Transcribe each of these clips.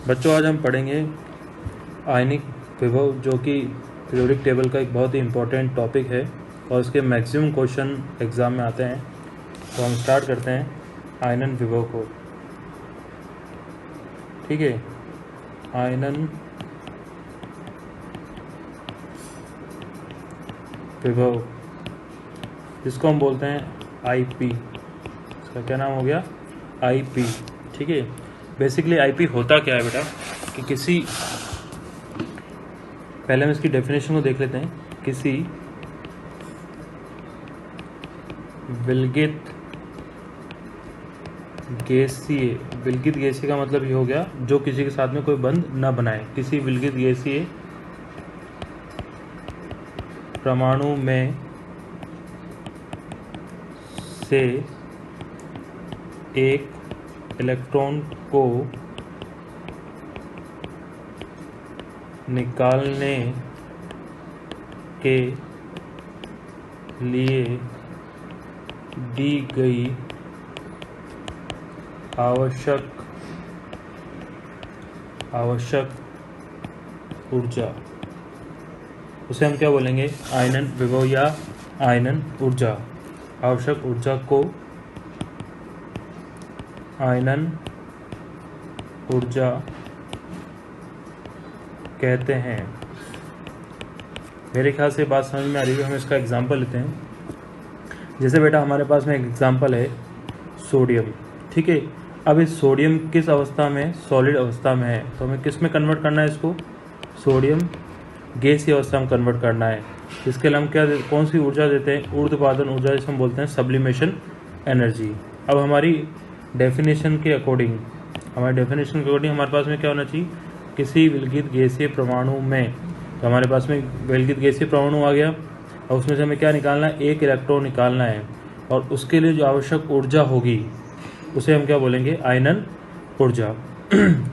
बच्चों आज हम पढ़ेंगे आयनिक विभव, जो कि पीरियोडिक टेबल का एक बहुत ही इम्पोर्टेंट टॉपिक है और इसके मैक्सिमम क्वेश्चन एग्ज़ाम में आते हैं। तो हम स्टार्ट करते हैं आयनन विभव को। ठीक है, आयनन विभव जिसको हम बोलते हैं आईपी, इसका क्या नाम हो गया? आईपी। ठीक है, बेसिकली आईपी होता क्या है बेटा कि पहले हम इसकी डेफिनेशन को देख लेते हैं। किसी विलगित गैसीय का मतलब ये हो गया जो किसी के साथ में कोई बंध न बनाए। किसी विलगित गैसीय परमाणु में से एक इलेक्ट्रॉन को निकालने के लिए दी गई आवश्यक ऊर्जा, उसे हम क्या बोलेंगे? आयनन विभव या आयनन ऊर्जा। आवश्यक ऊर्जा को आयनन ऊर्जा कहते हैं। मेरे ख्याल से बात समझ में आ रही है। हम इसका एग्जांपल लेते हैं। जैसे बेटा हमारे पास में एक एग्जांपल है सोडियम। ठीक है, अब इस सोडियम किस अवस्था में? सॉलिड अवस्था में है। तो हमें किस में कन्वर्ट करना है इसको? सोडियम गैसीय अवस्था में कन्वर्ट करना है। इसके लिए हम कौन सी ऊर्जा देते हैं? ऊर्ध्वपातन ऊर्जा, जिसे हम बोलते हैं सब्लिमेशन एनर्जी। अब हमारी डेफिनेशन के अकॉर्डिंग हमारे पास में क्या होना चाहिए? किसी विलगित गैसीय परमाणु में, तो हमारे पास में विलगित गैसीय परमाणु आ गया और उसमें से हमें क्या निकालना है? एक इलेक्ट्रॉन निकालना है और उसके लिए जो आवश्यक ऊर्जा होगी उसे हम क्या बोलेंगे? आयनन ऊर्जा।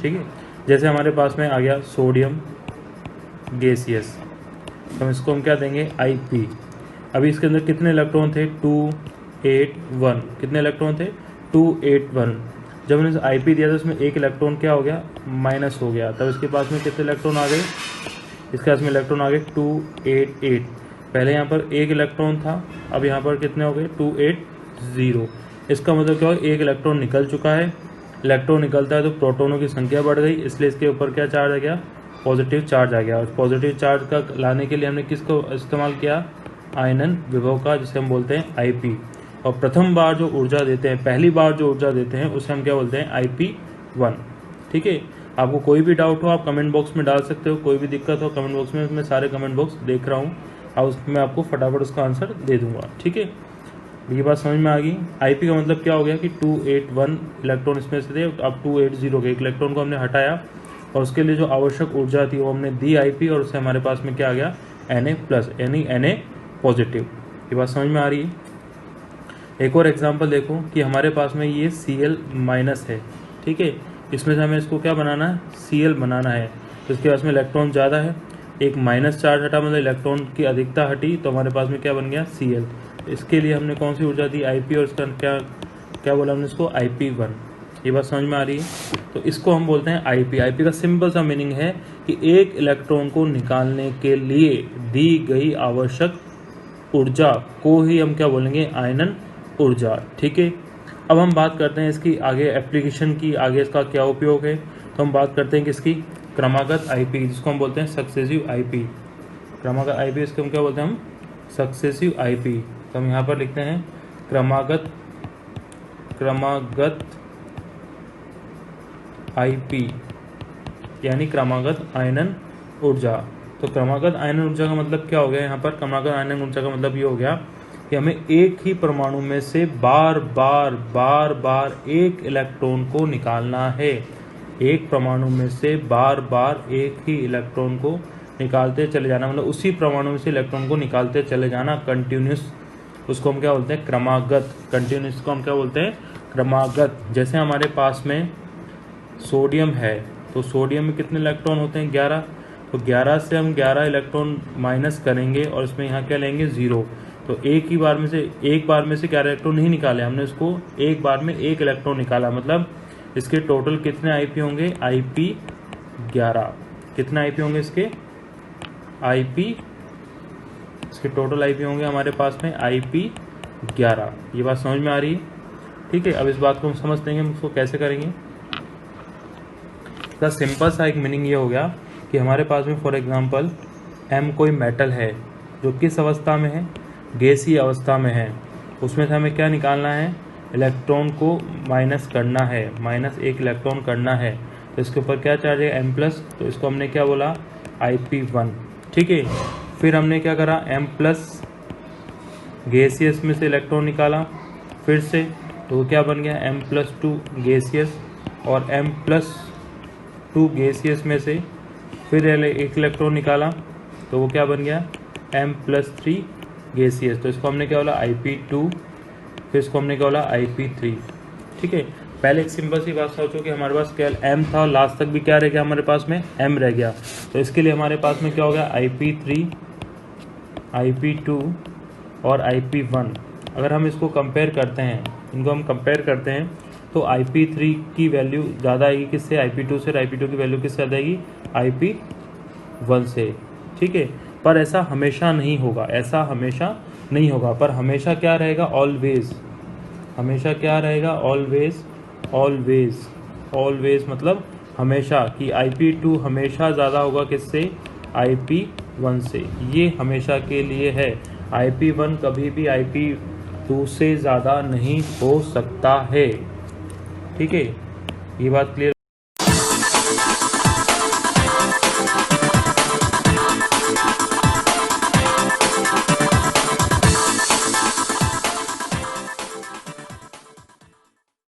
ठीक है, जैसे हमारे पास में आ गया सोडियम गैसियस, तो हम इसको हम क्या देंगे? Ip। अभी इसके अंदर कितने इलेक्ट्रॉन थे? 281। कितने इलेक्ट्रॉन थे? 281। जब हमने Ip दिया था उसमें एक इलेक्ट्रॉन क्या हो गया? माइनस हो गया। तब इसके पास में कितने इलेक्ट्रॉन आ गए? इसके पास में इलेक्ट्रॉन आ गए 288। पहले यहाँ पर एक इलेक्ट्रॉन था, अब यहाँ पर कितने हो गए? 280। इसका मतलब क्या हो? एक इलेक्ट्रॉन निकल चुका है। इलेक्ट्रॉन निकलता है तो प्रोटोनों की संख्या बढ़ गई, इसलिए इसके ऊपर क्या चार्ज आ गया? पॉजिटिव चार्ज आ गया। और पॉजिटिव चार्ज का लाने के लिए हमने किसको इस्तेमाल किया? आयनन विभव का, जिसे हम बोलते हैं Ip। और प्रथम बार जो ऊर्जा देते हैं, पहली बार जो ऊर्जा देते हैं, उसे हम क्या बोलते हैं? Ip1। ठीक है, आपको कोई भी डाउट हो आप कमेंट बॉक्स में डाल सकते हो, कोई भी दिक्कत हो कमेंट बॉक्स में, मैं सारे कमेंट बॉक्स देख रहा हूँ और उसमें आपको फटाफट उसका आंसर दे दूंगा। ठीक है, ये बात समझ में आ गई। Ip का मतलब क्या हो गया कि 281 इलेक्ट्रॉन इसमें से थे, अब 280 के एक इलेक्ट्रॉन को हमने हटाया और उसके लिए जो आवश्यक ऊर्जा थी वो हमने दी Ip, और उससे हमारे पास में क्या आ गया? Na+, यानी Na पॉजिटिव। ये बात समझ में आ रही है। एक और एग्जांपल देखो कि हमारे पास में ये Cl- है। ठीक है, इसमें से हमें इसको क्या बनाना है? Cl बनाना है। तो इसके पास में इलेक्ट्रॉन ज़्यादा है, एक माइनस चार्ज हटा, मतलब इलेक्ट्रॉन की अधिकता हटी, तो हमारे पास में क्या बन गया? Cl। इसके लिए हमने कौन सी ऊर्जा दी? Ip, और इसका क्या बोला हमने इसको? Ip1। ये बात समझ में आ रही है। तो इसको हम बोलते हैं Ip का सिंपल सा मीनिंग है कि एक इलेक्ट्रॉन को निकालने के लिए दी गई आवश्यक ऊर्जा को ही हम क्या बोलेंगे? आयनन ऊर्जा। ठीक है, अब हम बात करते हैं इसकी आगे एप्लीकेशन की, आगे इसका क्या उपयोग है। तो हम बात करते हैं कि इसकी क्रमागत Ip, जिसको हम बोलते हैं सक्सेसिव Ip। क्रमागत Ip, इसको हम क्या बोलते हैं? हम सक्सेसिव Ip। तो हम यहाँ पर लिखते हैं क्रमागत Ip, यानी क्रमागत आयनन ऊर्जा। तो क्रमागत आयनन ऊर्जा का मतलब क्या हो गया? यहाँ पर क्रमागत आयनन ऊर्जा का मतलब ये हो गया कि हमें एक ही परमाणु में से बार बार एक इलेक्ट्रॉन को निकालना है। एक परमाणु में से बार बार एक ही इलेक्ट्रॉन को निकालते चले जाना, मतलब उसी परमाणु में से इलेक्ट्रॉन को निकालते चले जाना, कंटिन्यूस। उसको हम क्या बोलते हैं? क्रमागत। कंटिन्यूस को हम क्या बोलते हैं? क्रमागत। जैसे हमारे पास में सोडियम है, तो सोडियम में कितने इलेक्ट्रॉन होते हैं? 11। तो 11 से हम 11 इलेक्ट्रॉन माइनस करेंगे और इसमें यहाँ क्या लेंगे? 0। तो एक बार में से 11 इलेक्ट्रॉन नहीं निकाले हमने, उसको एक बार में एक इलेक्ट्रॉन निकाला, मतलब इसके टोटल कितने Ip होंगे? 11। कितना IP होंगे इसके? IP, इसके टोटल IP होंगे हमारे पास में IP 11। ये बात समझ में आ रही है? ठीक है, अब इस बात को हम समझ लेंगे, हम उसको कैसे करेंगे। इसका सिंपल सा एक मीनिंग ये हो गया कि हमारे पास में फॉर एग्जांपल M कोई मेटल है जो किस अवस्था में है? गैसीय अवस्था में है। उसमें से हमें क्या निकालना है? इलेक्ट्रॉन को माइनस करना है, -1 इलेक्ट्रॉन करना है। तो इसके ऊपर क्या चार्ज है? M+, तो इसको हमने क्या बोला? IP1। ठीक है, फिर हमने क्या करा? M+ गैसियस में से इलेक्ट्रॉन निकाला फिर से, तो वो क्या बन गया? M+2 गैसियस, और M+2 गैसियस में से फिर एक इलेक्ट्रॉन निकाला, तो वो क्या बन गया? M+3 gaseous. तो इसको हमने क्या बोला? IP2, फिर इसको हमने क्या बोला? IP3। ठीक है, पहले एक सिंपल सी बात सोचो कि हमारे पास केवल M था और लास्ट तक भी क्या रह गया हमारे पास में? M रह गया। तो इसके लिए हमारे पास में क्या हो गया? IP3, IP2 और IP1। अगर हम इसको कंपेयर करते हैं, इनको हम कंपेयर करते हैं, तो IP3 की वैल्यू ज़्यादा आएगी किससे? IP2 से। IP2 की वैल्यू किससे ज़्यादा आएगी? IP1 से। ठीक है, पर ऐसा हमेशा नहीं होगा, ऐसा हमेशा नहीं होगा, पर हमेशा क्या रहेगा? ऑलवेज। हमेशा क्या रहेगा? ऑलवेज। ऑलवेज, ऑलवेज मतलब हमेशा, कि IP2 हमेशा ज़्यादा होगा किससे? IP1 से। ये हमेशा के लिए है। IP1 कभी भी IP2 से ज़्यादा नहीं हो सकता है। ठीक है, ये बात क्लियर।